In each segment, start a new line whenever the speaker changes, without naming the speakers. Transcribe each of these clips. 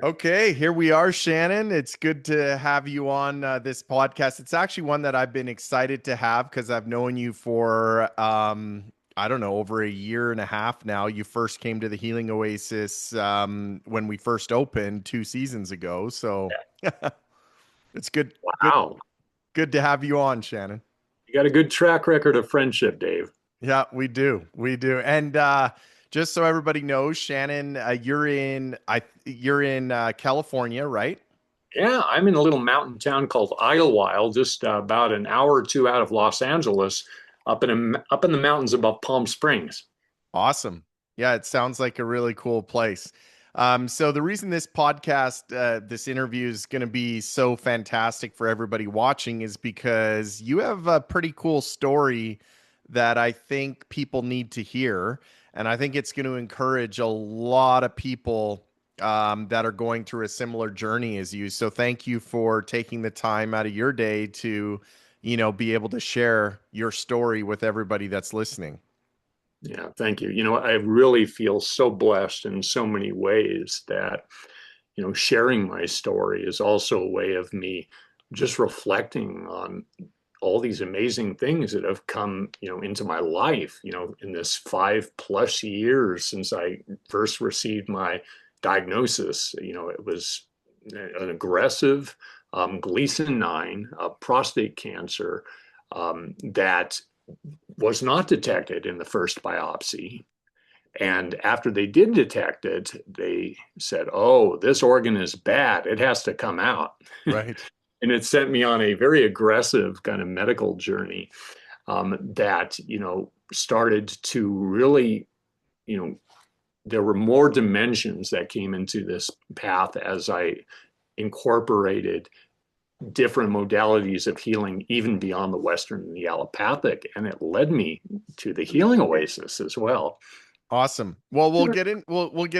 Okay, here we are, Shannon. It's good to have you on this podcast. It's actually one that I've been excited to have because I've known you for, I don't know, over a year and a half now. You first came to the Healing Oasis when we first opened 2 seasons ago. So it's good,
Wow.
good to have you on, Shannon.
You got a good track record of friendship, Dave.
Yeah, we do. We do. And just so everybody knows, Shannon, you're in California, right?
Yeah, I'm in a little mountain town called Idlewild, just about an hour or two out of Los Angeles, up in the mountains above Palm Springs.
Awesome. Yeah, it sounds like a really cool place. So the reason this podcast, this interview is going to be so fantastic for everybody watching is because you have a pretty cool story that I think people need to hear. And I think it's going to encourage a lot of people that are going through a similar journey as you. So thank you for taking the time out of your day to, be able to share your story with everybody that's listening.
Yeah, thank you. I really feel so blessed in so many ways that, sharing my story is also a way of me just reflecting on all these amazing things that have come, into my life, in this 5+ years since I first received my diagnosis. It was an aggressive Gleason 9 prostate cancer that was not detected in the first biopsy. And after they did detect it, they said, oh, this organ is bad. It has to come out.
Right.
And it sent me on a very aggressive kind of medical journey that, started to really, you know, there were more dimensions that came into this path as I incorporated different modalities of healing, even beyond the Western and the allopathic. And it led me to the Healing Oasis as well.
Awesome. Well, we'll get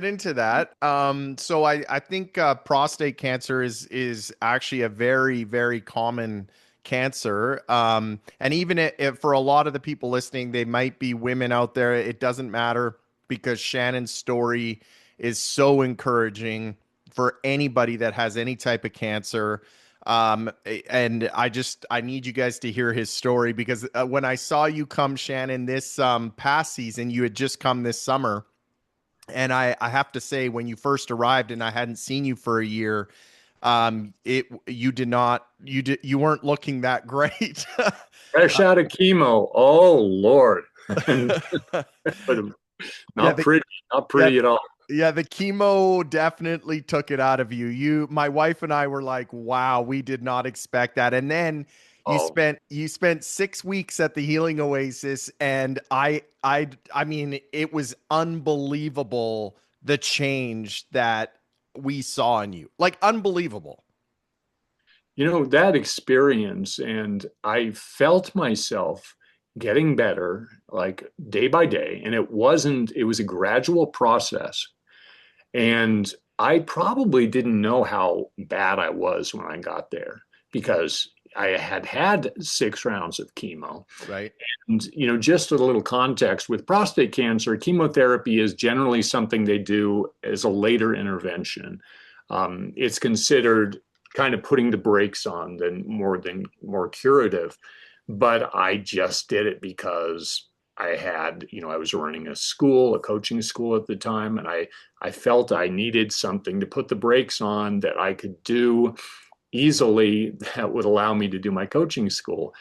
into that. So I think prostate cancer is actually a very, very common cancer. And even if for a lot of the people listening, they might be women out there. It doesn't matter because Shannon's story is so encouraging for anybody that has any type of cancer. And I need you guys to hear his story because when I saw you come, Shannon, this past season, you had just come this summer, and I have to say, when you first arrived and I hadn't seen you for a year, it you did not you weren't looking that great.
Fresh out of chemo. Oh, Lord. And but
yeah,
not pretty, not
yeah,
pretty at all.
yeah, the chemo definitely took it out of you. My wife and I were like, wow, we did not expect that. And then
Oh,
you spent 6 weeks at the Healing Oasis, and I mean, it was unbelievable the change that we saw in you. Like unbelievable.
that experience, and I felt myself getting better like day by day. And it was a gradual process. And I probably didn't know how bad I was when I got there because I had had 6 rounds of chemo.
Right?
And, just a little context with prostate cancer, chemotherapy is generally something they do as a later intervention. It's considered kind of putting the brakes on than more curative. But I just did it because I was running a coaching school at the time, and I felt I needed something to put the brakes on that I could do easily that would allow me to do my coaching school.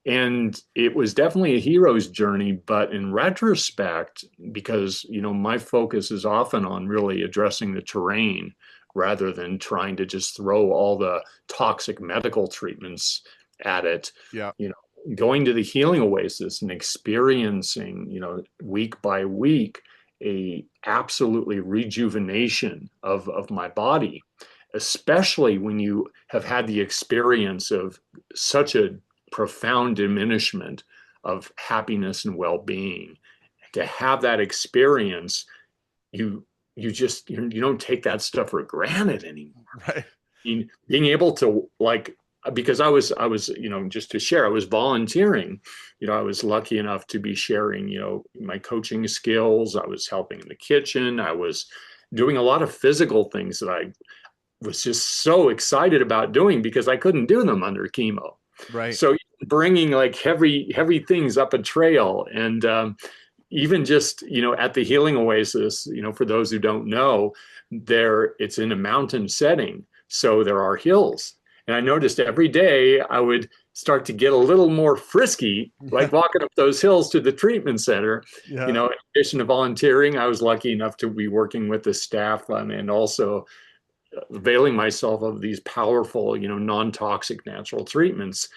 And it was definitely a hero's journey, but in retrospect, because my focus is often on really addressing the terrain rather than trying to just throw all the toxic medical treatments at it,
Yeah.
you know, going to the Healing Oasis and experiencing, week by week, a absolutely rejuvenation of my body, especially when you have had the experience of such a profound diminishment of happiness and well-being. To have that experience, you you don't take that stuff for granted anymore.
Right.
Being able to, like, because I was just to share, I was volunteering. I was lucky enough to be sharing my coaching skills. I was helping in the kitchen. I was doing a lot of physical things that I was just so excited about doing because I couldn't do them under chemo.
Right.
So bringing like heavy things up a trail, and even just, at the Healing Oasis, for those who don't know, it's in a mountain setting, so there are hills. And I noticed every day I would start to get a little more frisky,
Yeah.
like walking up those hills to the treatment center.
Yeah.
In addition to volunteering, I was lucky enough to be working with the staff, and also availing myself of these powerful, non-toxic natural treatments.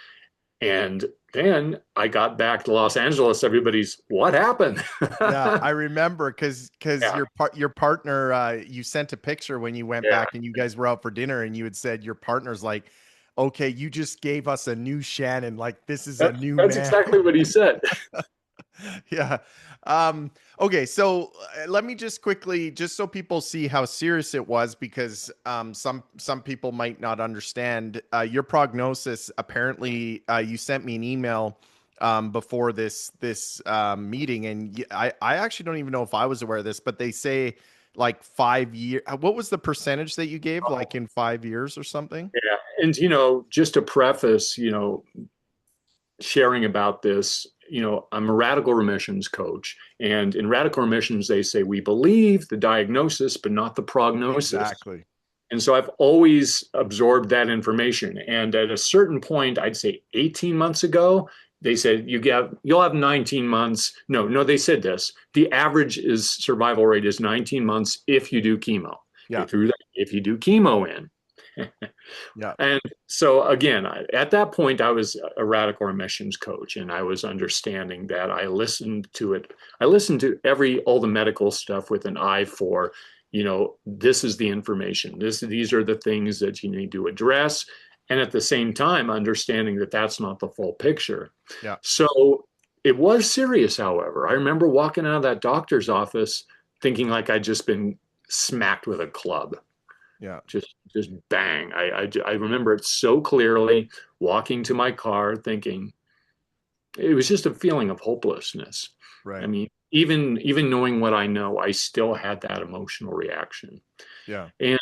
And then I got back to Los Angeles. Everybody's, what happened?
Yeah, I remember because
Yeah,
your partner you sent a picture when you went
yeah.
back and you guys were out for dinner and you had said your partner's like, okay, you just gave us a new Shannon, like this is a new
That's
man.
exactly what he said.
Yeah. Okay, so let me just quickly, just so people see how serious it was, because some people might not understand your prognosis. Apparently, you sent me an email before this meeting, and I actually don't even know if I was aware of this, but they say like 5 year. What was the percentage that you gave? Like in 5 years or something?
Yeah. And, just to preface, sharing about this, I'm a radical remissions coach. And in radical remissions, they say we believe the diagnosis, but not the prognosis.
Exactly.
And so I've always absorbed that information. And at a certain point, I'd say 18 months ago, they said you'll have 19 months. No, they said this. The average is survival rate is 19 months if you do chemo.
Yeah.
If you do chemo in.
Yeah.
And so again, at that point, I was a radical remissions coach, and I was understanding that I listened to it. I listened to all the medical stuff with an eye for, this is the information. These are the things that you need to address. And at the same time, understanding that that's not the full picture.
Yeah.
So it was serious, however. I remember walking out of that doctor's office thinking like I'd just been smacked with a club.
Yeah.
Just bang. I remember it so clearly, walking to my car thinking it was just a feeling of hopelessness. I
Right.
mean, even knowing what I know, I still had that emotional reaction.
Yeah.
And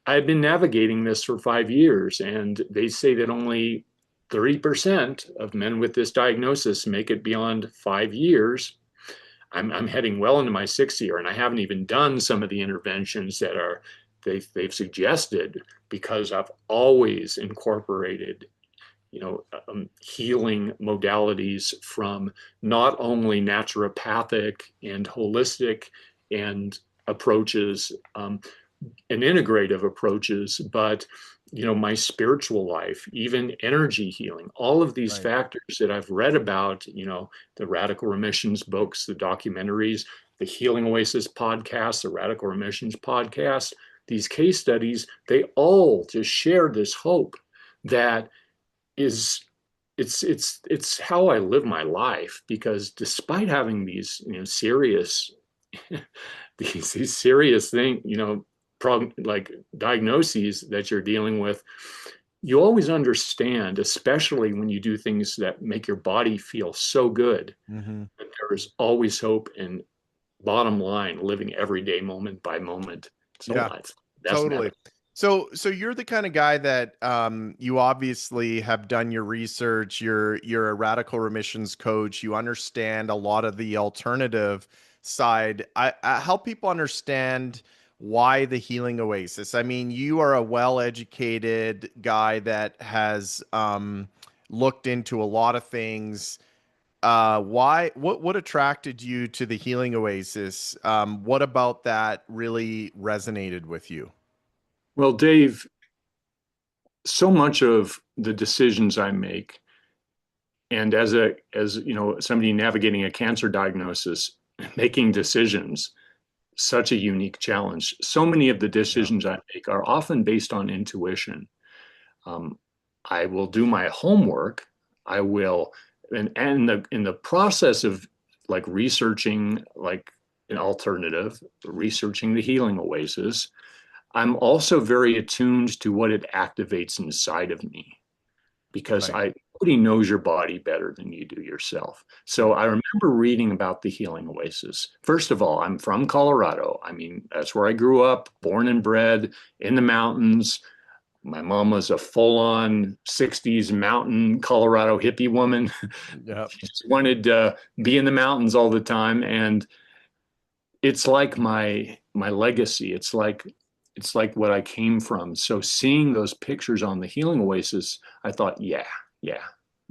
I've been navigating this for 5 years, and they say that only 30% of men with this diagnosis make it beyond 5 years. I'm heading well into my sixth year, and I haven't even done some of the interventions that they've suggested, because I've always incorporated, healing modalities from not only naturopathic and holistic and approaches, and integrative approaches, but my spiritual life, even energy healing, all of these
Right.
factors that I've read about, the radical remissions books, the documentaries, the Healing Oasis podcast, the Radical Remissions podcast, these case studies, they all just share this hope that is it's how I live my life. Because despite having these serious these serious thing, like diagnoses that you're dealing with, you always understand, especially when you do things that make your body feel so good,
Mm-hmm.
that there is always hope. And bottom line, living every day moment by moment. So
Yeah.
that's never.
Totally. So you're the kind of guy that you obviously have done your research. You're a radical remissions coach. You understand a lot of the alternative side. I help people understand why the Healing Oasis. I mean, you are a well-educated guy that has looked into a lot of things. Why? What attracted you to the Healing Oasis? What about that really resonated with you?
Well, Dave, so much of the decisions I make, and as somebody navigating a cancer diagnosis, making decisions, such a unique challenge. So many of the
Yeah.
decisions I make are often based on intuition. Um, I will do my homework. I will, and in the process of like researching like an alternative, researching the Healing Oasis, I'm also very attuned to what it activates inside of me, because
Right.
nobody knows your body better than you do yourself. So I remember reading about the Healing Oasis. First of all, I'm from Colorado. I mean, that's where I grew up, born and bred in the mountains. My mom was a full-on 60s mountain Colorado hippie woman.
Yep.
She just wanted to be in the mountains all the time. And it's like my legacy. It's like what I came from. So seeing those pictures on the Healing Oasis, I thought, yeah,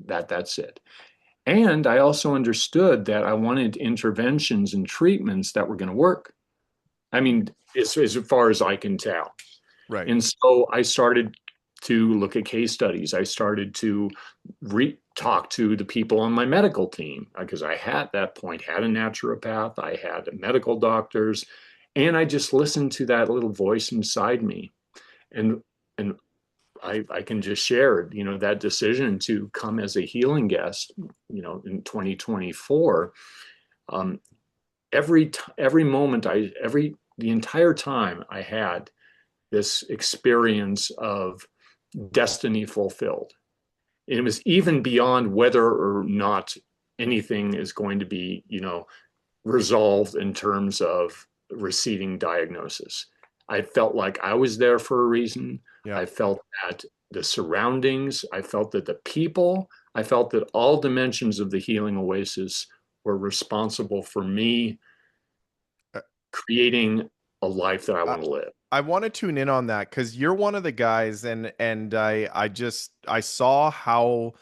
that's it. And I also understood that I wanted interventions and treatments that were going to work. I mean, as far as I can tell.
Right.
And so I started to look at case studies. I started to talk to the people on my medical team because I had at that point had a naturopath, I had medical doctors, and I just listened to that little voice inside me. And I can just share, that decision to come as a healing guest, in 2024. Um, every moment the entire time I had this experience of destiny fulfilled. It was even beyond whether or not anything is going to be, resolved in terms of receiving diagnosis. I felt like I was there for a reason. I
Yep.
felt that the surroundings, I felt that the people, I felt that all dimensions of the Healing Oasis were responsible for me
Uh,
creating a life that I
I,
want to live.
I want to tune in on that because you're one of the guys, and I saw how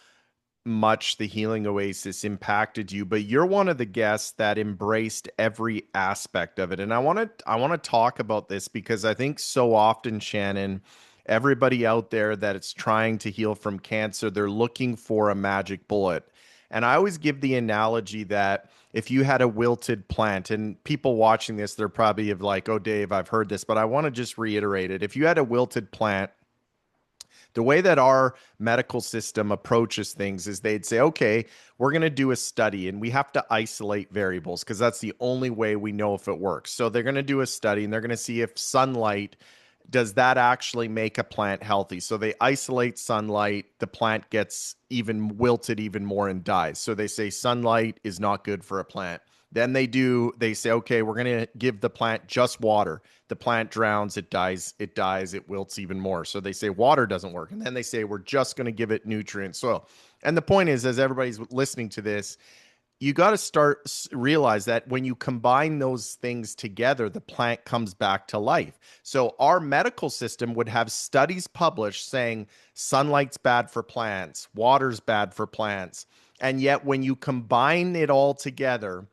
much the Healing Oasis impacted you, but you're one of the guests that embraced every aspect of it. And I want to talk about this because I think so often, Shannon, everybody out there that it's trying to heal from cancer, they're looking for a magic bullet. And I always give the analogy that if you had a wilted plant, and people watching this, they're probably like, oh, Dave, I've heard this, but I want to just reiterate it. If you had a wilted plant, the way that our medical system approaches things is they'd say, okay, we're going to do a study and we have to isolate variables because that's the only way we know if it works. So they're going to do a study and they're going to see if sunlight does that actually make a plant healthy. So they isolate sunlight, the plant gets even wilted even more and dies. So they say sunlight is not good for a plant. Then they say, okay, we're going to give the plant just water. The plant drowns, it dies, it wilts even more. So they say water doesn't work. And then they say, we're just going to give it nutrient soil. And the point is, as everybody's listening to this, you got to realize that when you combine those things together, the plant comes back to life. So our medical system would have studies published saying sunlight's bad for plants, water's bad for plants. And yet when you combine it all together,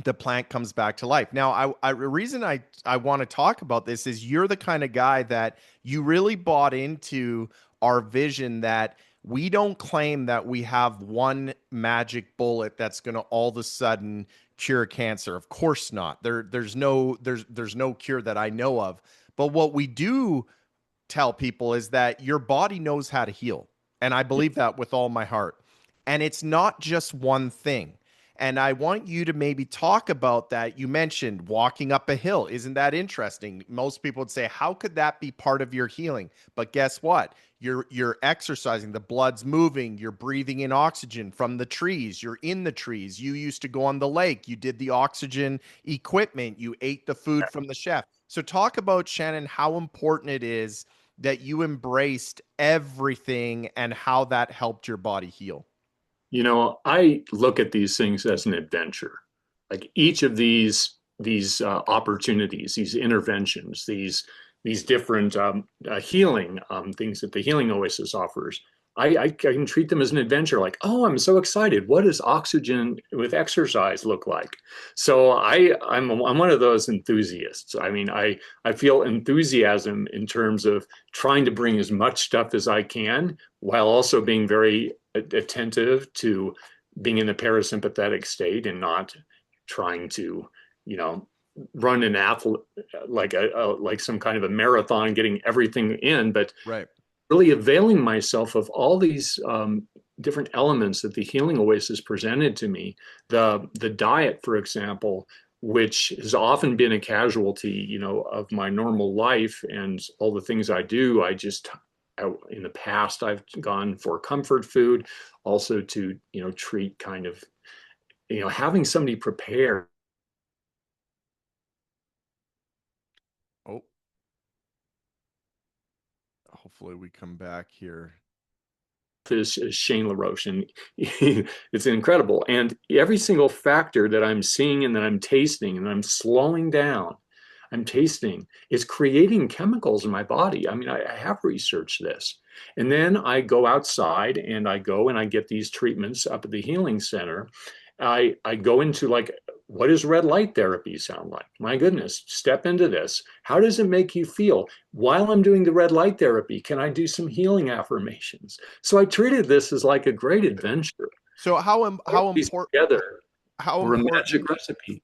the plant comes back to life. Now, the reason I want to talk about this is you're the kind of guy that you really bought into our vision that we don't claim that we have one magic bullet that's going to all of a sudden cure cancer. Of course not. There's no cure that I know of. But what we do tell people is that your body knows how to heal. And I believe that with all my heart. And it's not just one thing. And I want you to maybe talk about that. You mentioned walking up a hill. Isn't that interesting? Most people would say, how could that be part of your healing? But guess what? You're exercising, the blood's moving, you're breathing in oxygen from the trees, you're in the trees. You used to go on the lake, you did the oxygen equipment, you ate the food from the chef. So talk about, Shannon, how important it is that you embraced everything and how that helped your body heal.
I look at these things as an adventure. Like each of these opportunities, these interventions, these different healing things that the Healing Oasis offers, I can treat them as an adventure. Like, oh, I'm so excited. What does oxygen with exercise look like? So I'm one of those enthusiasts. I mean, I feel enthusiasm in terms of trying to bring as much stuff as I can while also being very attentive to being in the parasympathetic state and not trying to, you know, run an athlete like some kind of a marathon, getting everything in, but
Right.
really availing myself of all these different elements that the Healing Oasis presented to me. The diet, for example, which has often been a casualty, of my normal life and all the things I do. In the past, I've gone for comfort food, also to, treat kind of, having somebody prepare
Oh, hopefully we come back here.
is Shane LaRoche, and it's incredible. And every single factor that I'm seeing and that I'm tasting and I'm slowing down, I'm tasting, is creating chemicals in my body. I mean, I have researched this. And then I go outside and I go and I get these treatments up at the healing center. I go into like, what does red light therapy sound like? My goodness, step into this. How does it make you feel? While I'm doing the red light therapy, can I do some healing affirmations? So I treated this as like a great adventure.
So
All
how
these
important
together
how
were a
important
magic recipe.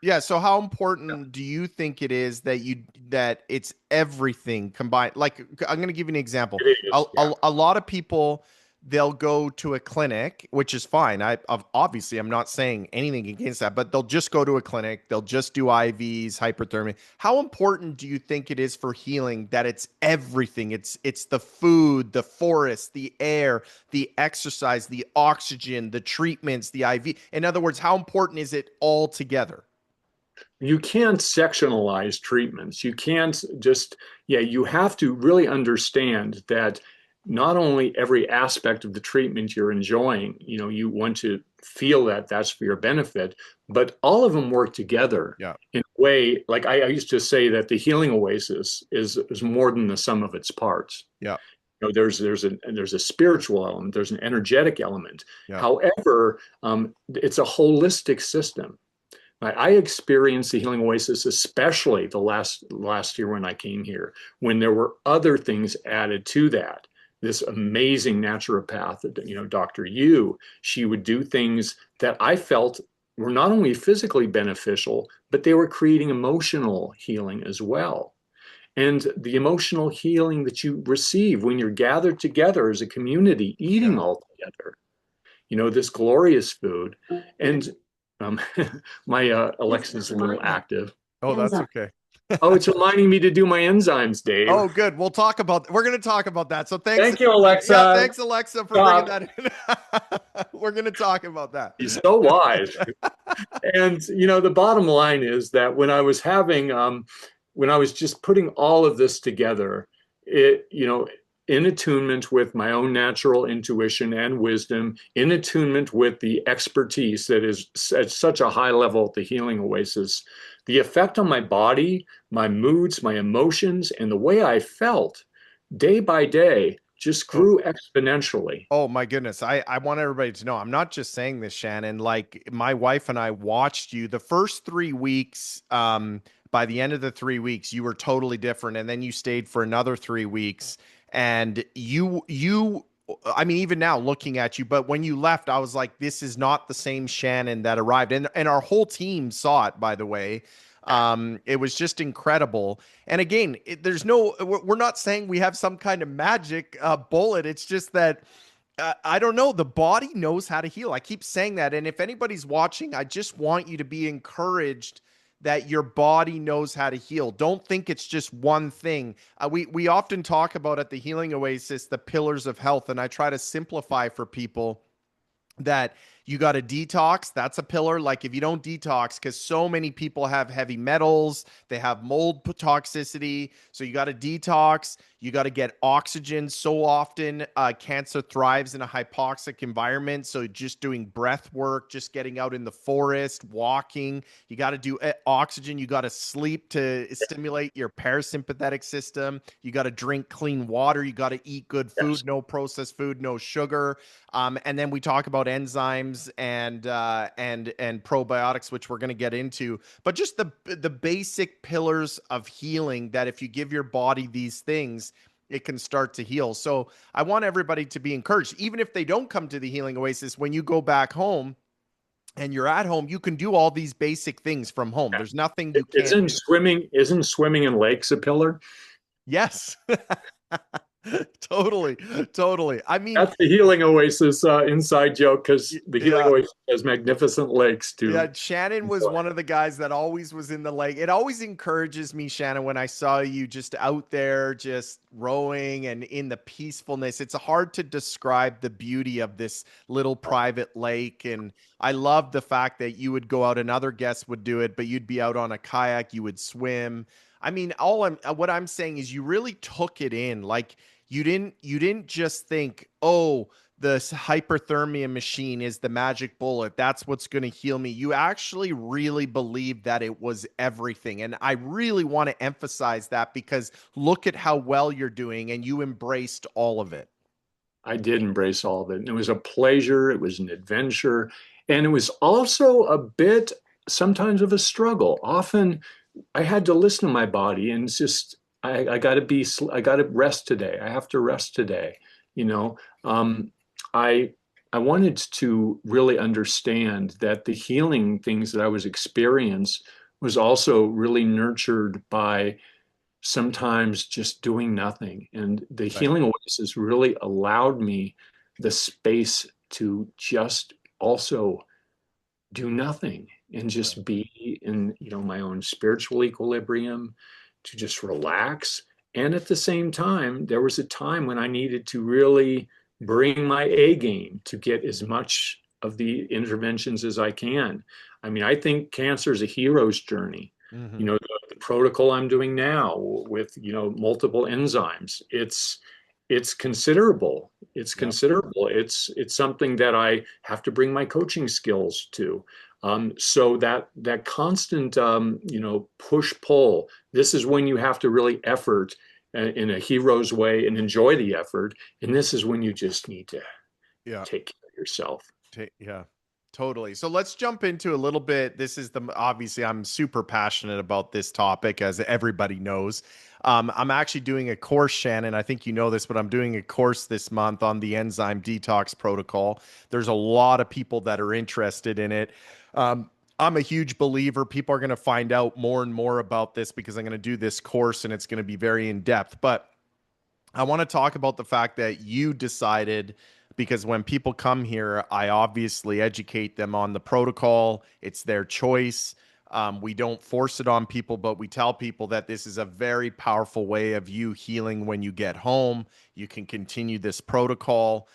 yeah, so how
Yeah,
important do you think it is that it's everything combined? Like I'm going to give you an example.
it is. Yeah.
A lot of people they'll go to a clinic, which is fine. Obviously I'm not saying anything against that, but they'll just go to a clinic, they'll just do IVs, hyperthermia. How important do you think it is for healing that it's everything? It's the food, the forest, the air, the exercise, the oxygen, the treatments, the IV. In other words, how important is it all together?
You can't sectionalize treatments. You can't just, yeah, you have to really understand that not only every aspect of the treatment you're enjoying, you want to feel that that's for your benefit, but all of them work together
Yeah.
in a way. Like I used to say that the Healing Oasis is more than the sum of its parts.
Yeah.
There's a spiritual element, there's an energetic element.
Yeah.
However, it's a holistic system. I experienced the Healing Oasis, especially the last year when I came here, when there were other things added to that. This amazing naturopath, Dr. Yu, she would do things that I felt were not only physically beneficial, but they were creating emotional healing as well. And the emotional healing that you receive when you're gathered together as a community, eating
Yeah.
all together, this glorious food. And um, my Alexa's a little active.
Oh, that's okay.
Oh, it's reminding me to do my enzymes, Dave.
Oh, good. We're going to talk about that. So thanks.
Thank you,
Yeah,
Alexa.
thanks Alexa for bringing
Stop.
that in. We're going to talk about that.
He's so wise. And the bottom line is that when I was just putting all of this together, in attunement with my own natural intuition and wisdom, in attunement with the expertise that is at such a high level at the Healing Oasis, the effect on my body, my moods, my emotions, and the way I felt day by day just
Oh,
grew exponentially.
oh my goodness. I want everybody to know I'm not just saying this, Shannon. Like my wife and I watched you the first 3 weeks. By the end of the 3 weeks, you were totally different. And then you stayed for another 3 weeks. And I mean, even now looking at you, but when you left, I was like, this is not the same Shannon that arrived. And our whole team saw it, by the way. It was just incredible. And again, we're not saying we have some kind of magic bullet. It's just that I don't know. The body knows how to heal. I keep saying that. And if anybody's watching, I just want you to be encouraged that your body knows how to heal. Don't think it's just one thing. We often talk about at the Healing Oasis the pillars of health, and I try to simplify for people that you got to detox. That's a pillar. Like if you don't detox, because so many people have heavy metals, they have mold toxicity. So you got to detox. You got to get oxygen. So often, cancer thrives in a hypoxic environment. So just doing breath work, just getting out in the forest, walking. You got to do oxygen. You got to sleep to stimulate your parasympathetic system. You got to drink clean water. You got to eat good
Yes.
food, no processed food, no sugar. And then we talk about enzymes and probiotics, which we're going to get into. But just the basic pillars of healing that if you give your body these things, it can start to heal. So I want everybody to be encouraged, even if they don't come to the Healing Oasis. When you go back home and you're at home, you can do all these basic things from home. There's nothing you can't
Isn't
do.
swimming isn't swimming in lakes a pillar?
Yes. Totally, totally. I mean,
That's the Healing Oasis inside joke because the Healing
yeah.
Oasis has magnificent lakes
Yeah,
to
Shannon was
enjoy.
one of the guys that always was in the lake. It always encourages me, Shannon, when I saw you just out there, just rowing and in the peacefulness. It's hard to describe the beauty of this little private lake. And I love the fact that you would go out and other guests would do it, but you'd be out on a kayak, you would swim. I mean, what I'm saying is you really took it in. Like you didn't just think, oh, the hyperthermia machine is the magic bullet. That's what's going to heal me. You actually really believe that it was everything. And I really want to emphasize that because look at how well you're doing and you embraced all of it.
I did embrace all of it. And it was a pleasure, it was an adventure, and it was also a bit sometimes of a struggle. Often I had to listen to my body and it's just I got to I got to rest today. I have to rest today. You know, I I wanted to really understand that the healing things that I was experiencing was also really nurtured by sometimes just doing nothing. And the
Right.
Healing Oasis really allowed me the space to just also do nothing and
Right.
just be in, you know, my own spiritual equilibrium, to just relax. And at the same time, there was a time when I needed to really bring my A game to get as much of the interventions as I can. I mean, I think cancer is a hero's journey. You
Hmm.
know, the protocol I'm doing now with, you know, multiple enzymes, it's considerable. It's
Yeah.
considerable. It's something that I have to bring my coaching skills to. So that constant, you know, push pull. This is when you have to really effort in a hero's way and enjoy the effort. And this is when you just need to
Yeah.
take care of yourself.
Yeah, totally. So let's jump into a little bit. This is obviously I'm super passionate about this topic, as everybody knows. I'm actually doing a course, Shannon. I think you know this, but I'm doing a course this month on the enzyme detox protocol. There's a lot of people that are interested in it. Um, I'm a huge believer. People are going to find out more and more about this because I'm going to do this course and it's going to be very in depth. But I want to talk about the fact that you decided, because when people come here, I obviously educate them on the protocol. It's their choice. We don't force it on people, but we tell people that this is a very powerful way of you healing when you get home. You can continue this protocol.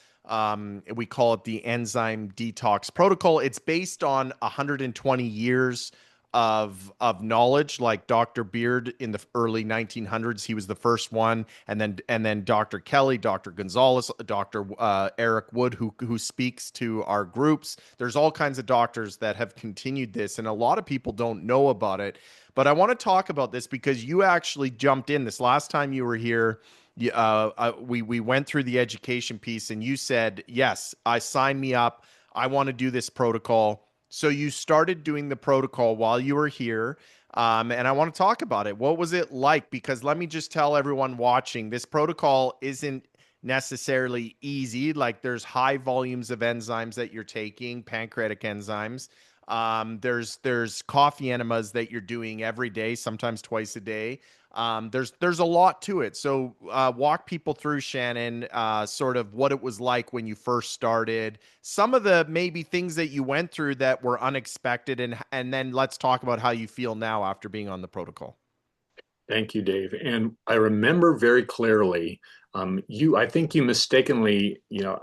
We call it the enzyme detox protocol. It's based on 120 years of knowledge, like Dr. Beard in the early 1900s. He was the first one, and then Dr. Kelly, Dr. Gonzalez, Dr. Eric Wood, who speaks to our groups. There's all kinds of doctors that have continued this, and a lot of people don't know about it. But I want to talk about this because you actually jumped in this last time you were here. We went through the education piece, and you said, "Yes, I sign me up. I want to do this protocol." So you started doing the protocol while you were here. And I want to talk about it. What was it like? Because let me just tell everyone watching, this protocol isn't necessarily easy. Like there's high volumes of enzymes that you're taking, pancreatic enzymes. There's coffee enemas that you're doing every day, sometimes twice a day. There's a lot to it. So walk people through, Shannon, sort of what it was like when you first started, some of the maybe things that you went through that were unexpected, and then let's talk about how you feel now after being on the protocol.
Thank you, Dave. And I remember very clearly, I think you mistakenly, you know,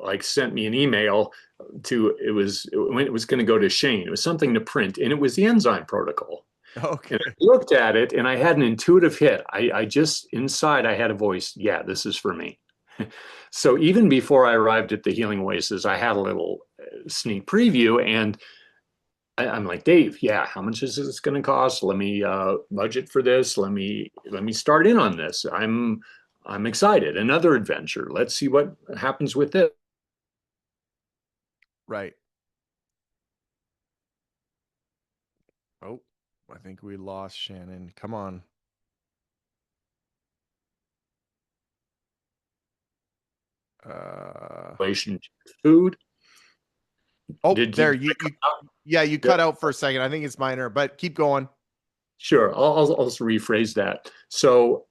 like sent me an email when it was going to go to Shane. It was something to print, and it was the enzyme protocol. And I
Okay.
looked at it, and I had an intuitive hit. I just inside I had a voice. Yeah, this is for me. So even before I arrived at the Healing Oasis, I had a little sneak preview, and I'm like, Dave, yeah, how much is this going to cost? Let me budget for this. Let me start in on this. I'm excited. Another adventure. Let's see what happens with it.
Right. Oh, I think we lost Shannon. Come on. Uh,
Relation to food.
oh,
Did
there
I
you
come out?
yeah, you
Yeah,
cut out for a second. I think it's minor, but keep going.
sure. I'll rephrase that. So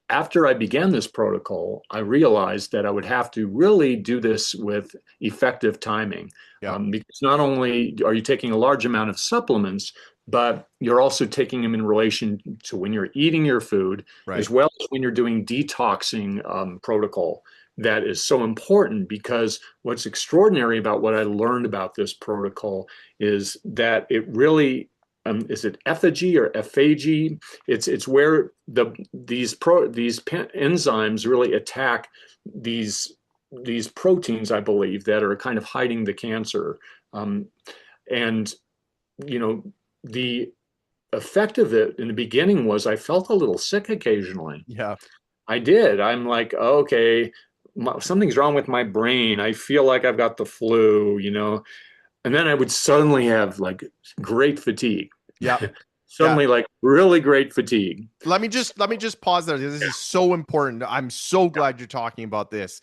after I began this protocol, I realized that I would have to really do this with effective timing.
Yeah.
Because not only are you taking a large amount of supplements, but you're also taking them in relation to when you're eating your food,
Right.
as well as when you're doing detoxing protocol. That is so important because what's extraordinary about what I learned about this protocol is that it really is it effigy or ephagy? It's where these enzymes really attack these these proteins, I believe, that are kind of hiding the cancer. Um, and you know, the effect of it in the beginning was I felt a little sick occasionally.
Yeah.
I did. I'm like, okay, something's wrong with my brain. I feel like I've got the flu, and then I would suddenly have like great fatigue.
Yeah. Yeah.
Suddenly like really great fatigue.
Let me just pause there. This is so important. I'm so glad you're talking about this.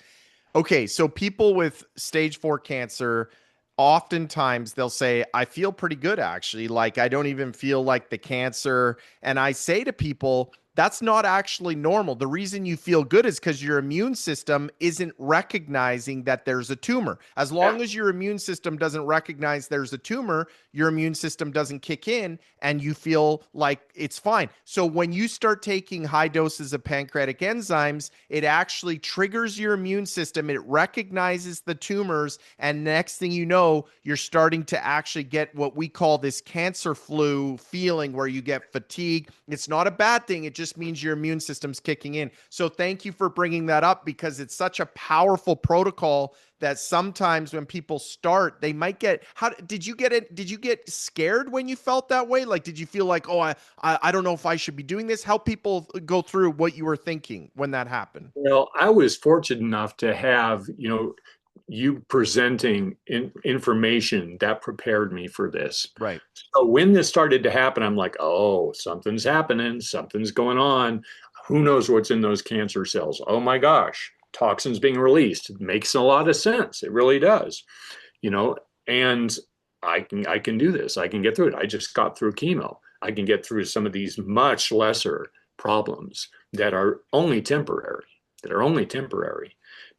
Okay, so people with stage 4 cancer, oftentimes they'll say, I feel pretty good actually. Like, I don't even feel like the cancer. And I say to people, that's not actually normal. The reason you feel good is because your immune system isn't recognizing that there's a tumor. As
Yeah.
long as your immune system doesn't recognize there's a tumor, your immune system doesn't kick in and you feel like it's fine. So when you start taking high doses of pancreatic enzymes, it actually triggers your immune system. It recognizes the tumors. And next thing you know, you're starting to actually get what we call this cancer flu feeling where you get fatigue. It's not a bad thing. It just means your immune system's kicking in. So thank you for bringing that up because it's such a powerful protocol that sometimes when people start, they might get, how did you get it? Did you get scared when you felt that way? Like, did you feel like, oh, I don't know if I should be doing this? Help people go through what you were thinking when that happened.
Well, I was fortunate enough to have, you presenting information that prepared me for this.
Right.
So when this started to happen, I'm like, oh, something's happening, something's going on. Who knows what's in those cancer cells? Oh my gosh, toxins being released. It makes a lot of sense. It really does, you know, and I can do this. I can get through it. I just got through chemo. I can get through some of these much lesser problems that are only temporary,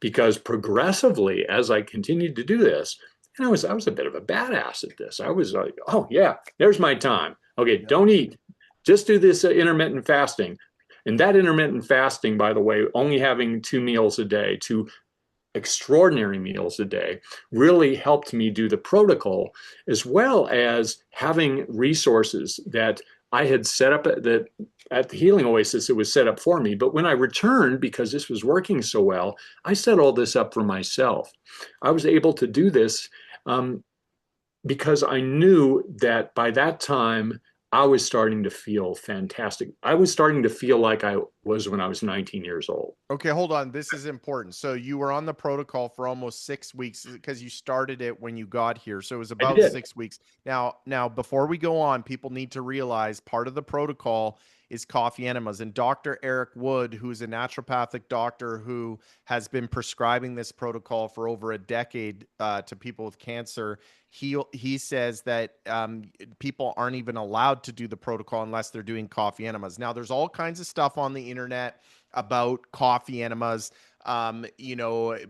because progressively as I continued to do this, and I was a bit of a badass at this. I was like, oh yeah, there's my time. Okay,
Yep.
don't eat. Just do this intermittent fasting. And that intermittent fasting, by the way, only having 2 meals a day, 2 extraordinary meals a day, really helped me do the protocol, as well as having resources that I had set up at the Healing Oasis. It was set up for me. But when I returned, because this was working so well, I set all this up for myself. I was able to do this um, because I knew that by that time, I was starting to feel fantastic. I was starting to feel like I was when I was 19 years old.
Okay, hold on. This is important. So you were on the protocol for almost 6 weeks because you started it when you got here. So it was
I
about
did.
6 weeks. Now, before we go on, people need to realize part of the protocol is coffee enemas. And Dr. Eric Wood, who's a naturopathic doctor who has been prescribing this protocol for over a decade to people with cancer, he says that people aren't even allowed to do the protocol unless they're doing coffee enemas. Now, there's all kinds of stuff on the internet about coffee enemas.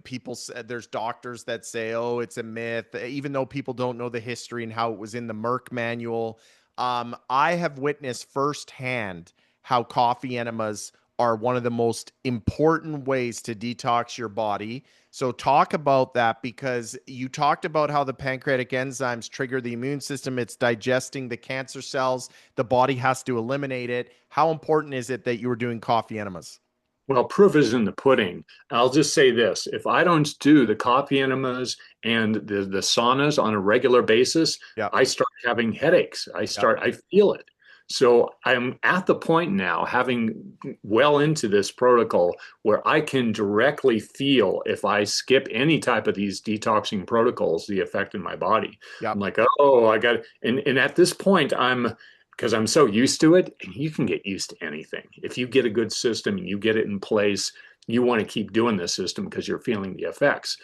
People there's doctors that say, oh, it's a myth, even though people don't know the history and how it was in the Merck manual. I have witnessed firsthand how coffee enemas are one of the most important ways to detox your body. So talk about that because you talked about how the pancreatic enzymes trigger the immune system. It's digesting the cancer cells. The body has to eliminate it. How important is it that you were doing coffee enemas?
Well, proof is in the pudding. I'll just say this. If I don't do the coffee enemas and the saunas on a regular basis,
Yeah.
I start having headaches.
Yep.
I feel it. So I'm at the point now, having well into this protocol, where I can directly feel if I skip any type of these detoxing protocols, the effect in my body. I'm
Yep.
like, oh, I got, and at this point, because I'm so used to it, and you can get used to anything. If you get a good system and you get it in place, you want to keep doing this system because you're feeling the effects.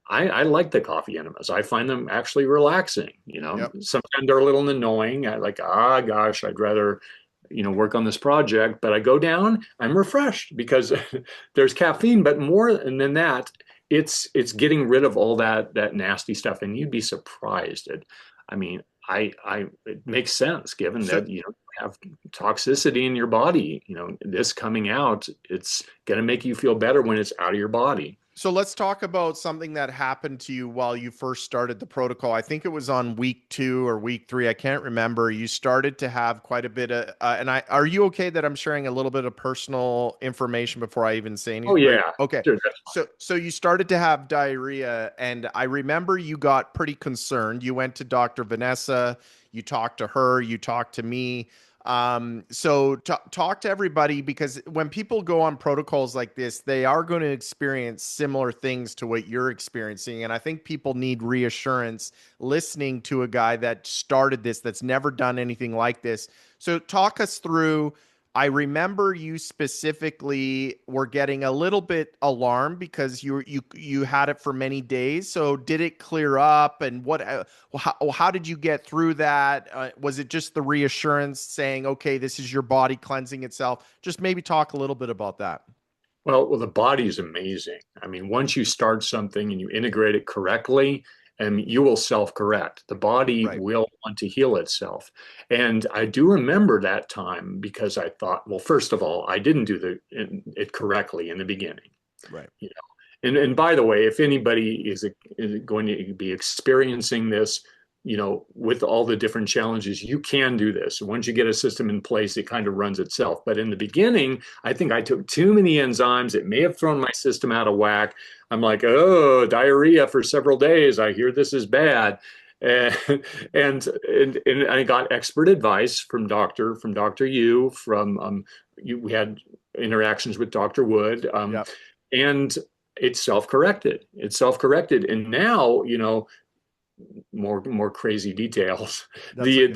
I like the coffee enemas. I find them actually relaxing.
Yep.
Sometimes they're a little annoying. I like, ah, gosh, I'd rather work on this project, but I go down, I'm refreshed because there's caffeine, but more than that, it's getting rid of all that nasty stuff. And you'd be surprised at, I mean, it makes sense given
So
that, have toxicity in your body, this coming out, it's going to make you feel better when it's out of your body.
So let's talk about something that happened to you while you first started the protocol. I think it was on week 2 or week 3. I can't remember. You started to have quite a bit of, are you okay that I'm sharing a little bit of personal information before I even say
Oh
anything? Right.
yeah,
Okay.
sure.
So you started to have diarrhea, and I remember you got pretty concerned. You went to Dr. Vanessa, you talked to her, you talked to me. So talk to everybody, because when people go on protocols like this, they are going to experience similar things to what you're experiencing. And I think people need reassurance listening to a guy that started this, that's never done anything like this. So talk us through. I remember you specifically were getting a little bit alarmed because you had it for many days. So did it clear up, and how did you get through that? Was it just the reassurance saying, okay, this is your body cleansing itself? Just maybe talk a little bit about that.
Well, the body is amazing. I mean, once you start something and you integrate it correctly, and you will self-correct. The body
Right,
will want to heal itself. And I do remember that time because I thought, well, first of all, I didn't do it correctly in the beginning.
right.
You know, and by the way, if anybody is going to be experiencing this, with all the different challenges, you can do this. Once you get a system in place, it kind of runs itself. But in the beginning, I think I took too many enzymes. It may have thrown my system out of whack. I'm like, oh, diarrhea for several days. I hear this is bad. And, and I got expert advice from Dr. Yu, we had interactions with Dr. Wood,
Yep.
and it's self-corrected. It's self-corrected. And now, more crazy details.
That's okay.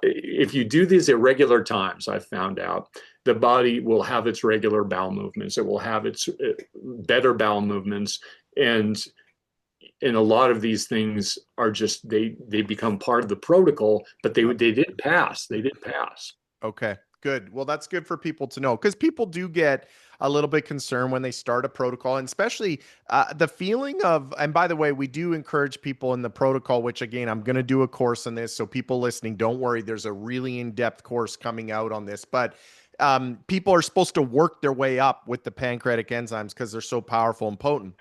If you do these at regular times, I've found out the body will have its regular bowel movements. It will have its better bowel movements, and a lot of these things are just they become part of the protocol. But
Yep.
they did pass. They did pass.
Okay, good. Well, that's good for people to know, because people do get a little bit concerned when they start a protocol, and especially the feeling of, and by the way, we do encourage people in the protocol, which again, I'm going to do a course on this. So people listening, don't worry. There's a really in-depth course coming out on this, but people are supposed to work their way up with the pancreatic enzymes because they're so powerful and potent.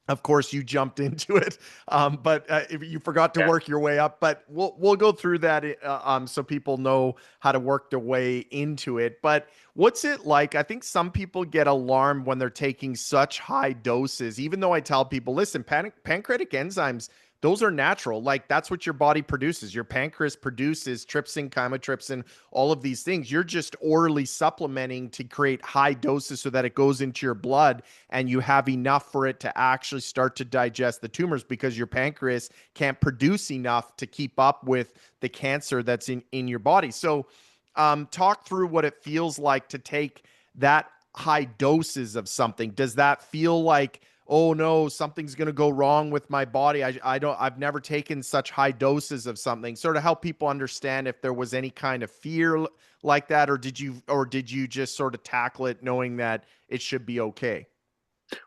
Of course, you jumped into it, but if you forgot to
Yeah.
work your way up. But we'll go through that so people know how to work their way into it. But what's it like? I think some people get alarmed when they're taking such high doses. Even though I tell people, listen, pancreatic enzymes, those are natural. Like, that's what your body produces. Your pancreas produces trypsin, chymotrypsin, all of these things. You're just orally supplementing to create high doses so that it goes into your blood and you have enough for it to actually start to digest the tumors, because your pancreas can't produce enough to keep up with the cancer that's in your body. So talk through what it feels like to take that high doses of something. Does that feel like, oh no, something's going to go wrong with my body? I've never taken such high doses of something. Sort of help people understand if there was any kind of fear like that, or did you just sort of tackle it knowing that it should be okay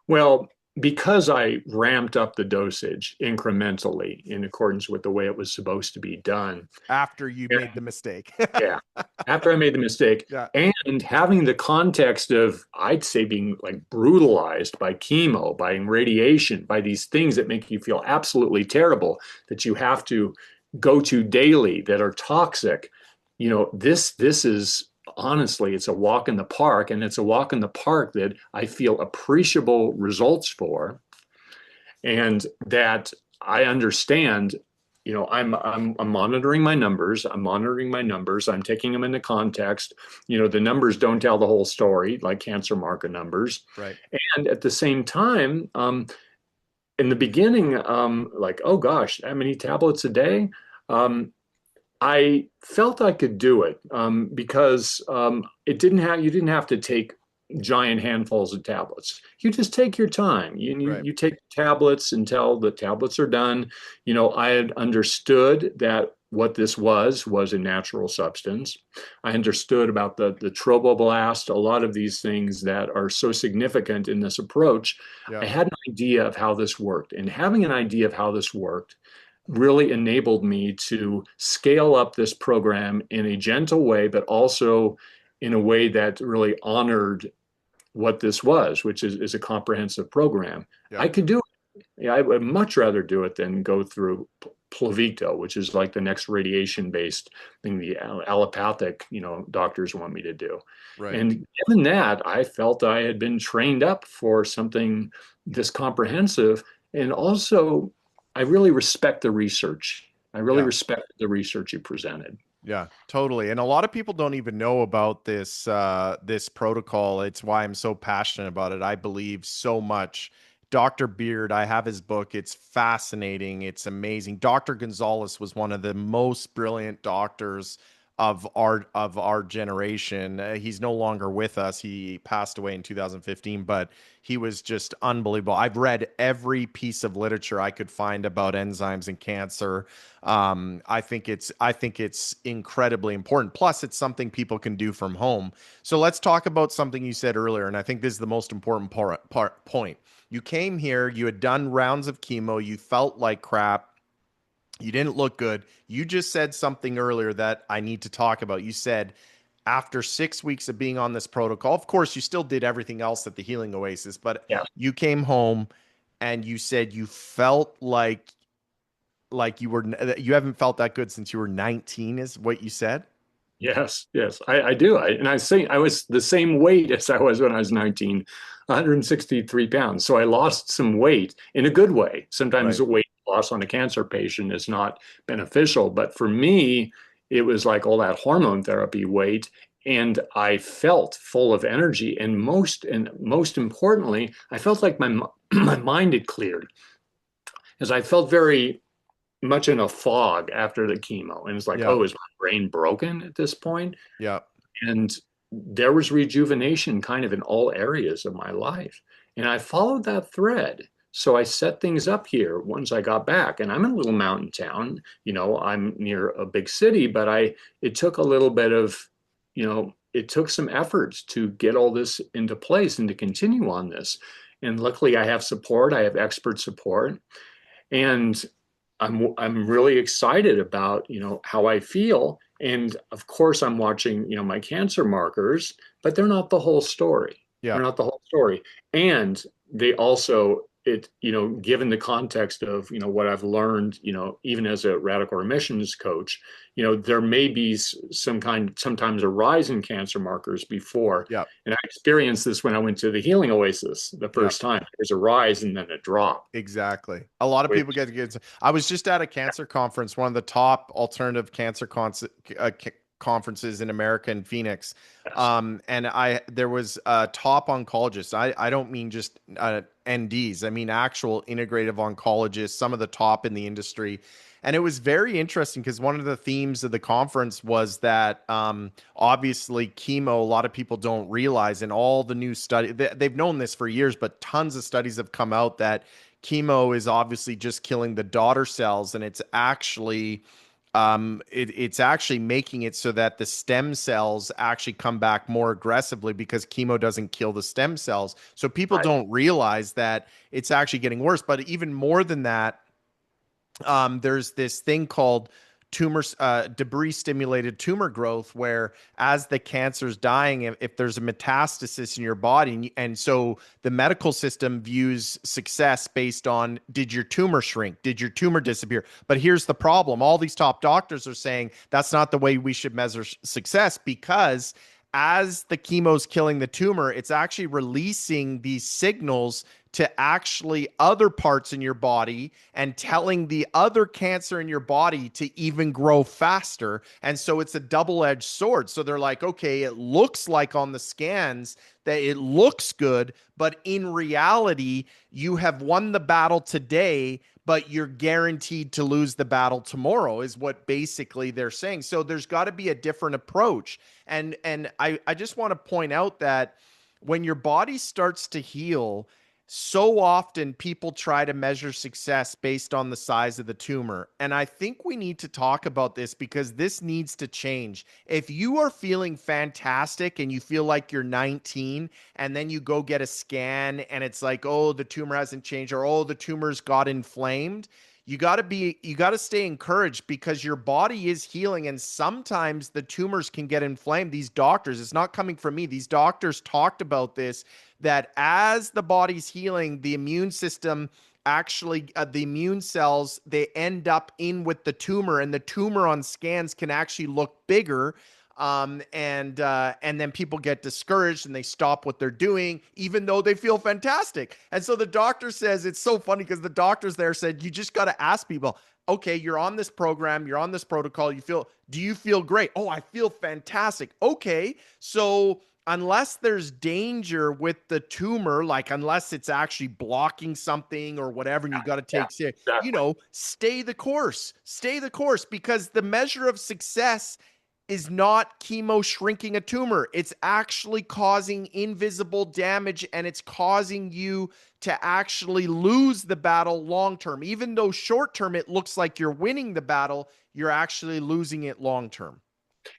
Well, because I ramped up the dosage incrementally in accordance with the way it was supposed to be done.
after you made the mistake?
Yeah. After I made the mistake,
Yeah.
and having the context of, I'd say, being like brutalized by chemo, by radiation, by these things that make you feel absolutely terrible, that you have to go to daily, that are toxic. This is honestly, it's a walk in the park, and it's a walk in the park that I feel appreciable results for, and that I understand. I'm monitoring my numbers. I'm monitoring my numbers. I'm taking them into context. The numbers don't tell the whole story, like cancer marker numbers.
Right.
And at the same time, in the beginning, like, oh gosh, that many tablets a day. I felt I could do it, because you didn't have to take giant handfuls of tablets. You just take your time.
Right.
You take tablets until the tablets are done. I had understood that what this was a natural substance. I understood about the tropoblast, a lot of these things that are so significant in this approach. I
Yeah.
had an idea of how this worked, and having an idea of how this worked really enabled me to scale up this program in a gentle way, but also in a way that really honored what this was, which is a comprehensive program.
Yeah.
I could do it. Yeah, I would much rather do it than go through Pluvicto, which is like the next radiation-based thing the allopathic, doctors want me to do.
Right.
And given that, I felt I had been trained up for something this comprehensive. And also, I really respect the research. I really
Yeah.
respect the research you presented.
Yeah, totally. And a lot of people don't even know about this protocol. It's why I'm so passionate about it. I believe so much. Dr. Beard, I have his book. It's fascinating. It's amazing. Dr. Gonzalez was one of the most brilliant doctors of our generation. He's no longer with us. He passed away in 2015, but he was just unbelievable. I've read every piece of literature I could find about enzymes and cancer. I think it's incredibly important. Plus, it's something people can do from home. So let's talk about something you said earlier, and I think this is the most important point. You came here, you had done rounds of chemo, you felt like crap, you didn't look good. You just said something earlier that I need to talk about. You said after 6 weeks of being on this protocol, of course, you still did everything else at the Healing Oasis, but
Yeah.
you came home and you said you felt like you haven't felt that good since you were 19 is what you said.
Yes, yes, I do. And I say I was the same weight as I was when I was 19, 163 pounds. So I lost some weight in a good way. Sometimes
Right.
a weight loss on a cancer patient is not beneficial, but for me, it was like all that hormone therapy weight. And I felt full of energy. And most importantly, I felt like my my mind had cleared, as I felt very much in a fog after the chemo. And it's like,
Yeah.
oh, is my brain broken at this point?
Yeah.
And there was rejuvenation kind of in all areas of my life. And I followed that thread. So I set things up here once I got back. And I'm in a little mountain town. I'm near a big city, but it took a little bit of, it took some efforts to get all this into place and to continue on this. And luckily I have support. I have expert support. And I'm really excited about, how I feel. And of course, I'm watching, my cancer markers, but they're not the whole story.
Yeah.
They're not the whole story. And they also, given the context of, what I've learned, even as a radical remissions coach, there may be sometimes a rise in cancer markers before.
Yeah.
And I experienced this when I went to the Healing Oasis the
Yeah.
first time. There's a rise and then a drop.
Exactly. A lot of people get. I was just at a cancer conference, one of the top alternative cancer conferences in America in Phoenix.
Yes.
And there was a top oncologist. I don't mean just NDs. I mean actual integrative oncologists, some of the top in the industry. And it was very interesting because one of the themes of the conference was that obviously chemo, a lot of people don't realize, and all the new study, they've known this for years, but tons of studies have come out that chemo is obviously just killing the daughter cells, and it's actually it's actually making it so that the stem cells actually come back more aggressively because chemo doesn't kill the stem cells. So people
Right.
don't realize that it's actually getting worse. But even more than that, there's this thing called debris stimulated tumor growth, where as the cancer's dying, if there's a metastasis in your body, and so the medical system views success based on, did your tumor shrink, did your tumor disappear? But here's the problem: all these top doctors are saying that's not the way we should measure success, because as the chemo's killing the tumor, it's actually releasing these signals to actually other parts in your body and telling the other cancer in your body to even grow faster. And so it's a double-edged sword. So they're like, okay, it looks like on the scans that it looks good, but in reality, you have won the battle today, but you're guaranteed to lose the battle tomorrow, is what basically they're saying. So there's got to be a different approach. And I just want to point out that when your body starts to heal, So often people try to measure success based on the size of the tumor. And I think we need to talk about this because this needs to change. If you are feeling fantastic and you feel like you're 19 and then you go get a scan and it's like, oh, the tumor hasn't changed, or oh, the tumor's got inflamed. You got to stay encouraged because your body is healing, and sometimes the tumors can get inflamed. These doctors, it's not coming from me. These doctors talked about this, that as the body's healing, the immune system actually, the immune cells, they end up in with the tumor, and the tumor on scans can actually look bigger. And then people get discouraged and they stop what they're doing, even though they feel fantastic. And so the doctor says, it's so funny because the doctors there said, you just got to ask people, okay, you're on this program, you're on this protocol, do you feel great? Oh, I feel fantastic. Okay, so unless there's danger with the tumor, like unless it's actually blocking something or whatever, and you got to
Yeah,
take,
exactly.
stay the course, because the measure of success is not chemo shrinking a tumor. It's actually causing invisible damage, and it's causing you to actually lose the battle long term. Even though short term it looks like you're winning the battle, you're actually losing it long term.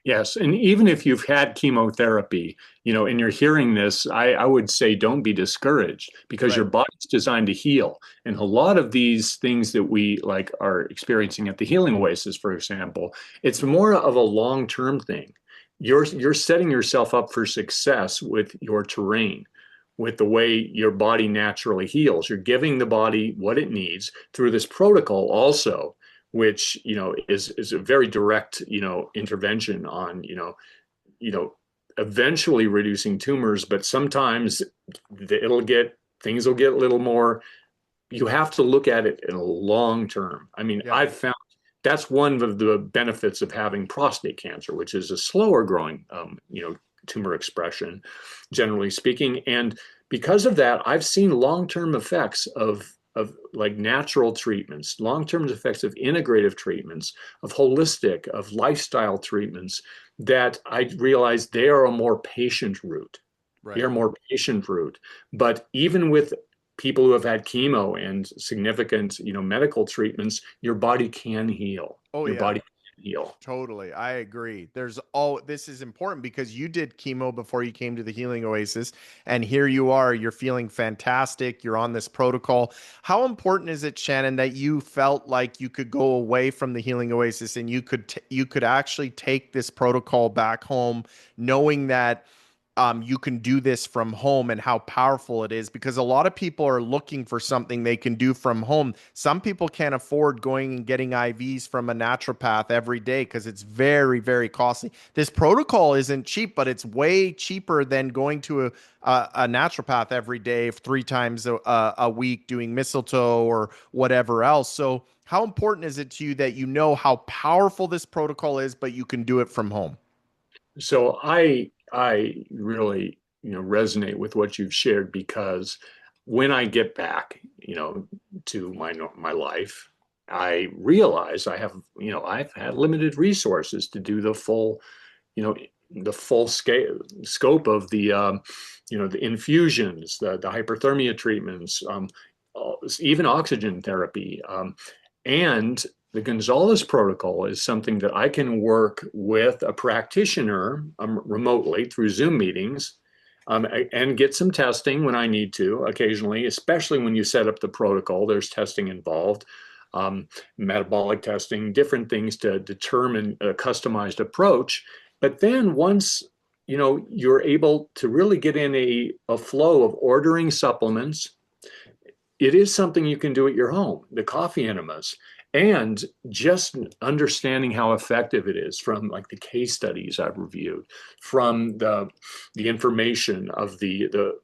Yes, and even if you've had chemotherapy, and you're hearing this, I would say don't be discouraged because your
Right.
body's designed to heal. And a lot of these things that we like are experiencing at the Healing Oasis, for example, it's more of a long-term thing. You're setting yourself up for success with your terrain, with the way your body naturally heals. You're giving the body what it needs through this protocol also, which is a very direct intervention on you know eventually reducing tumors, but sometimes it'll get things will get a little more. You have to look at it in a long term. I mean,
Yeah.
I've found that's one of the benefits of having prostate cancer, which is a slower growing tumor expression, generally speaking. And because of that, I've seen long-term effects of like natural treatments, long-term effects of integrative treatments, of holistic, of lifestyle treatments that I realized they are a more patient route. They
Right.
are more patient route. But even with people who have had chemo and significant, medical treatments, your body can heal.
Oh
Your
yeah.
body can heal.
Totally. I agree. This is important because you did chemo before you came to the Healing Oasis, and here you are, you're feeling fantastic. You're on this protocol. How important is it, Shannon, that you felt like you could go away from the Healing Oasis and you could actually take this protocol back home, knowing that you can do this from home, and how powerful it is, because a lot of people are looking for something they can do from home. Some people can't afford going and getting IVs from a naturopath every day because it's very, very costly. This protocol isn't cheap, but it's way cheaper than going to a naturopath every day, 3 times a week, doing mistletoe or whatever else. So, how important is it to you that you know how powerful this protocol is, but you can do it from home?
So I really resonate with what you've shared because when I get back to my life, I realize I've had limited resources to do you know the full scale scope of the infusions, the hyperthermia treatments, even oxygen therapy, and the Gonzalez protocol is something that I can work with a practitioner remotely through Zoom meetings, and get some testing when I need to occasionally, especially when you set up the protocol. There's testing involved, metabolic testing, different things to determine a customized approach. But then once you're able to really get in a flow of ordering supplements, it is something you can do at your home, the coffee enemas, and just understanding how effective it is from like the case studies I've reviewed, from the information of the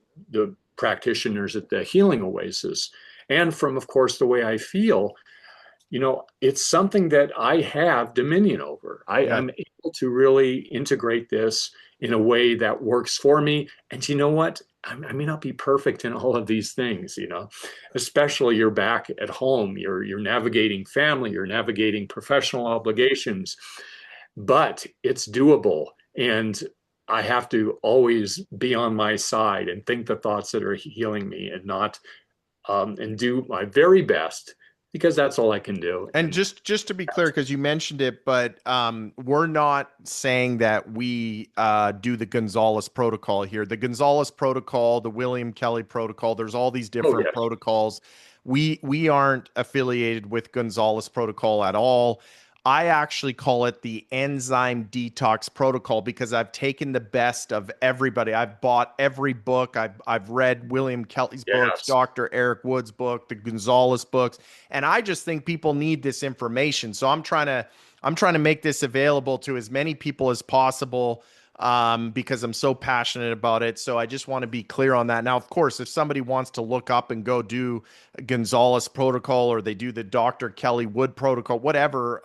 practitioners at the Healing Oasis, and from, of course, the way I feel. It's something that I have dominion over.
Yeah.
I'm able to really integrate this in a way that works for me. And you know what? I may not be perfect in all of these things, especially you're back at home, you're navigating family, you're navigating professional obligations, but it's doable. And I have to always be on my side and think the thoughts that are healing me, and not and do my very best, because that's all I can do.
And
And
just to be clear, because you mentioned it, but we're not saying that we do the Gonzalez protocol here. The Gonzalez protocol, the William Kelly protocol, there's all these
oh
different
yes,
protocols. We aren't affiliated with Gonzalez protocol at all. I actually call it the enzyme detox protocol because I've taken the best of everybody. I've bought every book. I've read William Kelly's books,
yes.
Dr. Eric Wood's book, the Gonzalez books, and I just think people need this information. So I'm trying to make this available to as many people as possible, because I'm so passionate about it. So I just want to be clear on that. Now, of course, if somebody wants to look up and go do Gonzalez protocol, or they do the Dr. Kelly Wood protocol, whatever,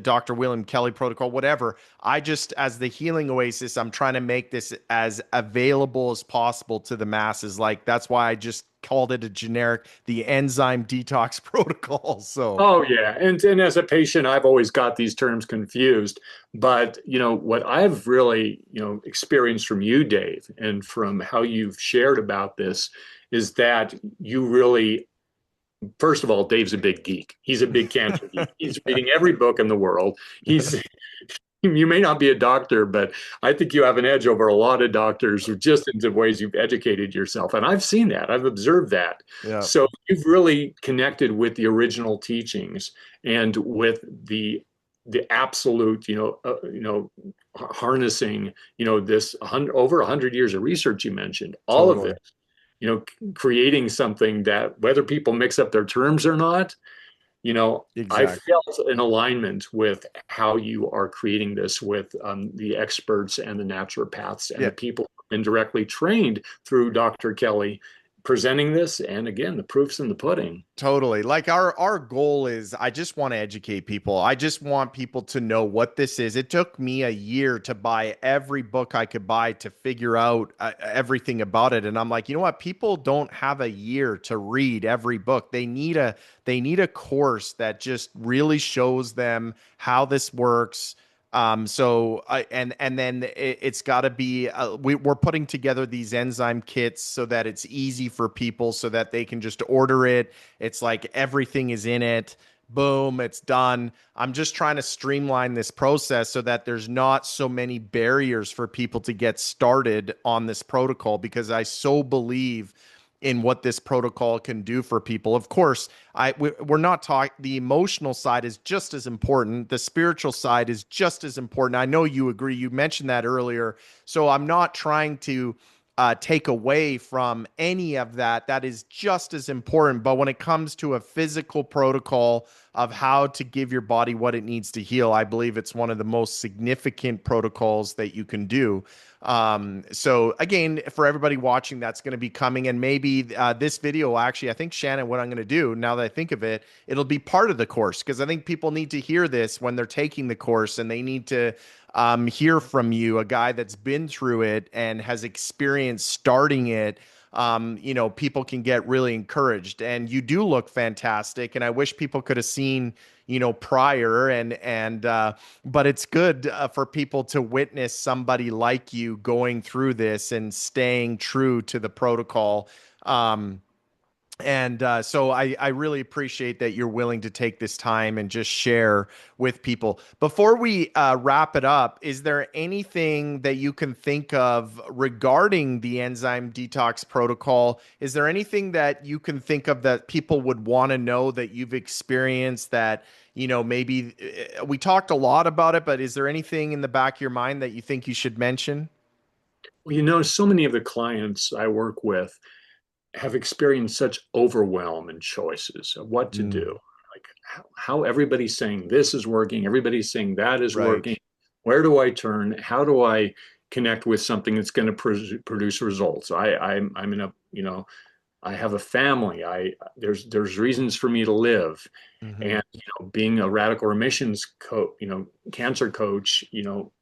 Dr. William Kelly protocol, whatever, I just, as the Healing Oasis, I'm trying to make this as available as possible to the masses. Like, that's why I just called it a generic, the enzyme detox protocol. So,
Oh yeah, and as a patient, I've always got these terms confused. But what I've really experienced from you, Dave, and from how you've shared about this, is that you really, first of all, Dave's a big geek. He's a big cancer geek. He's reading every book in the world. He's You may not be a doctor, but I think you have an edge over a lot of doctors who, just in the ways you've educated yourself. And I've seen that, I've observed that.
yeah,
So you've really connected with the original teachings, and with the absolute, harnessing, this over 100 years of research you mentioned, all of
totally.
it, creating something that, whether people mix up their terms or not, I
Exactly.
felt an alignment with how you are creating this with the experts and the naturopaths and
Yeah.
the people who've been directly trained through Dr. Kelly, presenting this. And again, the proof's in the pudding.
Totally. Like our goal is, I just want to educate people. I just want people to know what this is. It took me a year to buy every book I could buy to figure out everything about it. And I'm like, you know what? People don't have a year to read every book. They need a course that just really shows them how this works. And then it's got to be, we're putting together these enzyme kits so that it's easy for people, so that they can just order it. It's like everything is in it. Boom, it's done. I'm just trying to streamline this process so that there's not so many barriers for people to get started on this protocol, because I so believe in what this protocol can do for people. Of course, we're not talking, the emotional side is just as important. The spiritual side is just as important. I know you agree. You mentioned that earlier. So I'm not trying to take away from any of that. That is just as important. But when it comes to a physical protocol of how to give your body what it needs to heal, I believe it's one of the most significant protocols that you can do. So again, for everybody watching, that's going to be coming. And maybe this video, actually, I think, Shannon, what I'm going to do, now that I think of it, it'll be part of the course, because I think people need to hear this when they're taking the course, and they need to hear from you, a guy that's been through it and has experience starting it. People can get really encouraged, and you do look fantastic. And I wish people could have seen, prior, but it's good for people to witness somebody like you going through this and staying true to the protocol. So I really appreciate that you're willing to take this time and just share with people. Before we wrap it up, is there anything that you can think of regarding the enzyme detox protocol? Is there anything that you can think of that people would want to know that you've experienced, that, maybe we talked a lot about it, but is there anything in the back of your mind that you think you should mention?
Well, so many of the clients I work with have experienced such overwhelm and choices of what to do.
Mm,
Like how everybody's saying this is working, everybody's saying that is
right.
working. Where do I turn? How do I connect with something that's going to produce results? I'm in a, I have a family. There's reasons for me to live.
Hmm.
And being a radical remissions coach, cancer coach,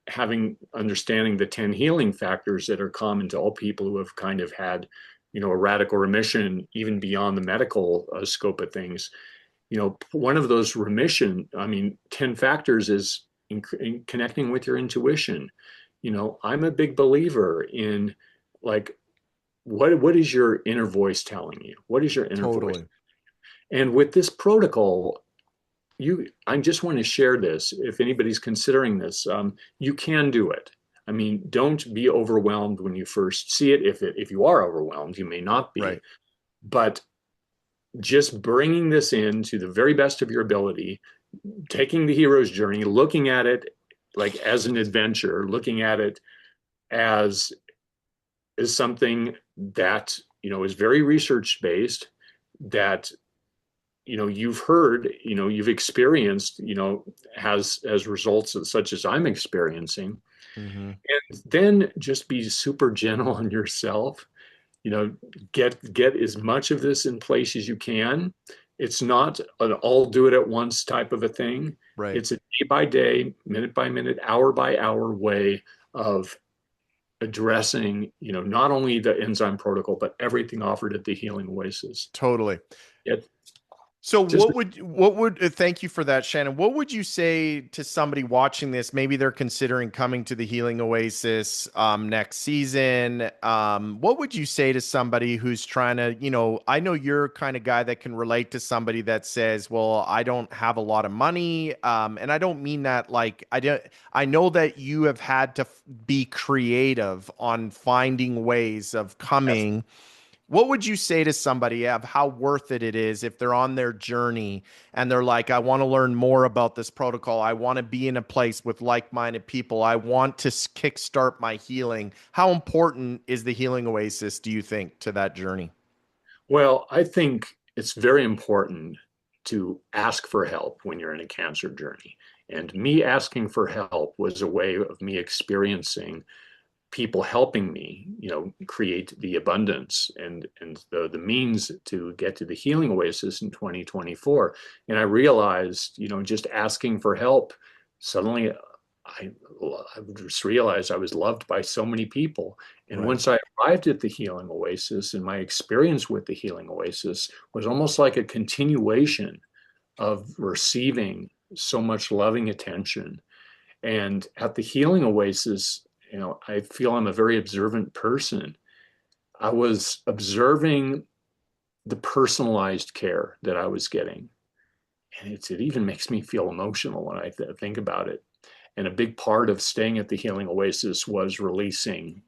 having understanding the 10 healing factors that are common to all people who have kind of had, a radical remission, even beyond the medical scope of things. One of those remission, I mean, 10 factors is in connecting with your intuition. I'm a big believer in like what is your inner voice telling you? What is your inner voice?
Totally.
And with this protocol, I just want to share this. If anybody's considering this, you can do it. I mean, don't be overwhelmed when you first see it. If you are overwhelmed, you may not be,
Right.
but just bringing this in to the very best of your ability, taking the hero's journey, looking at it like as an adventure, looking at it as something that is very research based, that you've heard, you've experienced, has results such as I'm experiencing.
Hmm.
And then just be super gentle on yourself. you know get as much of this in place as you can. It's not an all do it at once type of a thing.
Right.
It's a day by day, minute by minute, hour by hour way of addressing, not only the enzyme protocol, but everything offered at the Healing Oasis.
Totally.
It
So
just
thank you for that, Shannon. What would you say to somebody watching this? Maybe they're considering coming to the Healing Oasis next season. What would you say to somebody who's trying to, I know you're kind of guy that can relate to somebody that says, well, I don't have a lot of money. And I don't mean that like I know that you have had to be creative on finding ways of
yes.
coming. What would you say to somebody of how worth it is if they're on their journey and they're like, I want to learn more about this protocol. I want to be in a place with like-minded people. I want to kickstart my healing. How important is the Healing Oasis, do you think, to that journey?
Well, I think it's very important to ask for help when you're in a cancer journey. And me asking for help was a way of me experiencing people helping me, create the abundance and the means to get to the Healing Oasis in 2024. And I realized, just asking for help, suddenly I, I just realized I was loved by so many people. And
Right.
once I arrived at the Healing Oasis, and my experience with the Healing Oasis was almost like a continuation of receiving so much loving attention. And at the Healing Oasis, I feel I'm a very observant person. I was observing the personalized care that I was getting. And it even makes me feel emotional when I think about it. And a big part of staying at the Healing Oasis was releasing,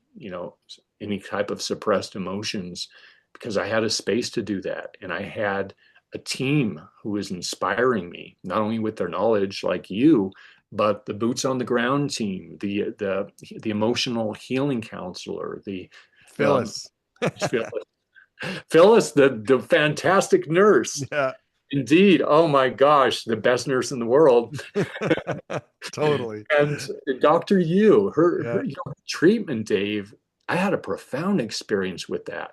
any type of suppressed emotions, because I had a space to do that. And I had a team who was inspiring me, not only with their knowledge like you, but the boots on the ground team, the emotional healing counselor, the um,
Phyllis.
Phyllis, the fantastic nurse.
Yeah.
Indeed. Oh my gosh, the best nurse in the world.
Totally.
And Dr. Yu,
Yeah.
her treatment, Dave, I had a profound experience with that.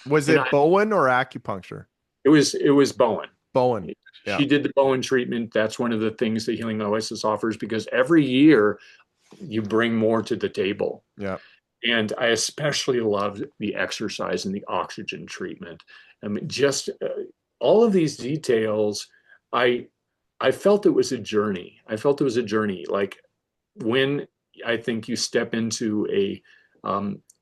Was
And
it Bowen or acupuncture?
it was Bowen.
Bowen. Yeah.
She did the Bowen treatment. That's one of the things the Healing Oasis offers, because every year you bring more to the table.
Yeah.
And I especially loved the exercise and the oxygen treatment. I mean, just all of these details, I I felt it was a journey. I felt it was a journey. Like when I think you step into a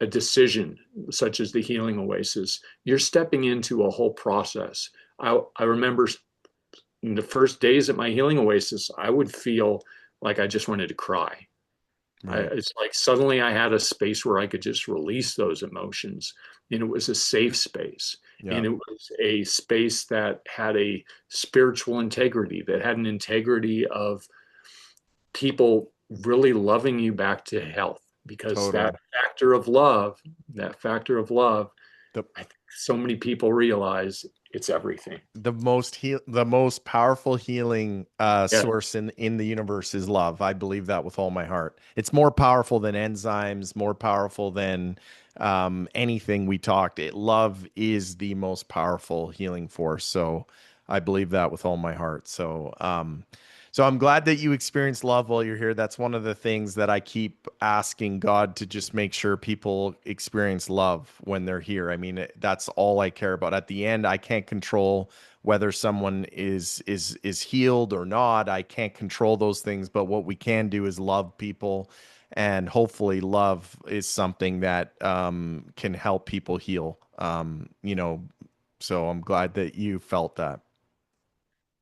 decision such as the Healing Oasis, you're stepping into a whole process. I remember in the first days at my Healing Oasis, I would feel like I just wanted to cry.
Right.
It's like suddenly I had a space where I could just release those emotions. And it was a safe space.
Yeah.
And it was a space that had a spiritual integrity, that had an integrity of people really loving you back to health. Because
Totally.
that factor of love,
The
I think so many people realize it's everything.
the most powerful healing
Yeah.
source in the universe is love. I believe that with all my heart. It's more powerful than enzymes, more powerful than anything we talked. Love is the most powerful healing force. So I believe that with all my heart. So I'm glad that you experienced love while you're here. That's one of the things that I keep asking God to just make sure people experience love when they're here. I mean, that's all I care about. At the end, I can't control whether someone is healed or not. I can't control those things, but what we can do is love people and hopefully love is something that can help people heal. So I'm glad that you felt that.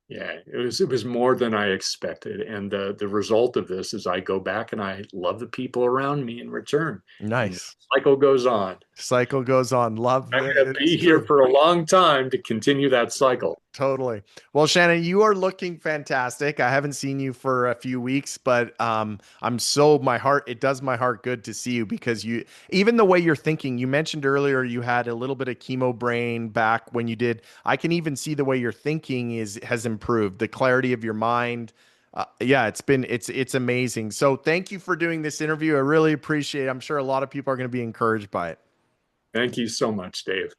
Yeah, it was more than I expected. And the result of this is I go back and I love the people around me in return. And the
Nice.
cycle goes on.
Cycle goes on. Love
I'm
that.
going to
It's
be here
true.
for a long time to continue that cycle.
Totally. Well, Shannon, you are looking fantastic. I haven't seen you for a few weeks, but I'm so my heart, it does my heart good to see you because you, even the way you're thinking, you mentioned earlier you had a little bit of chemo brain back when you did. I can even see the way you're thinking has improved, the clarity of your mind. Yeah, it's amazing. So thank you for doing this interview. I really appreciate it. I'm sure a lot of people are going to be encouraged by it.
Thank you so much, Dave.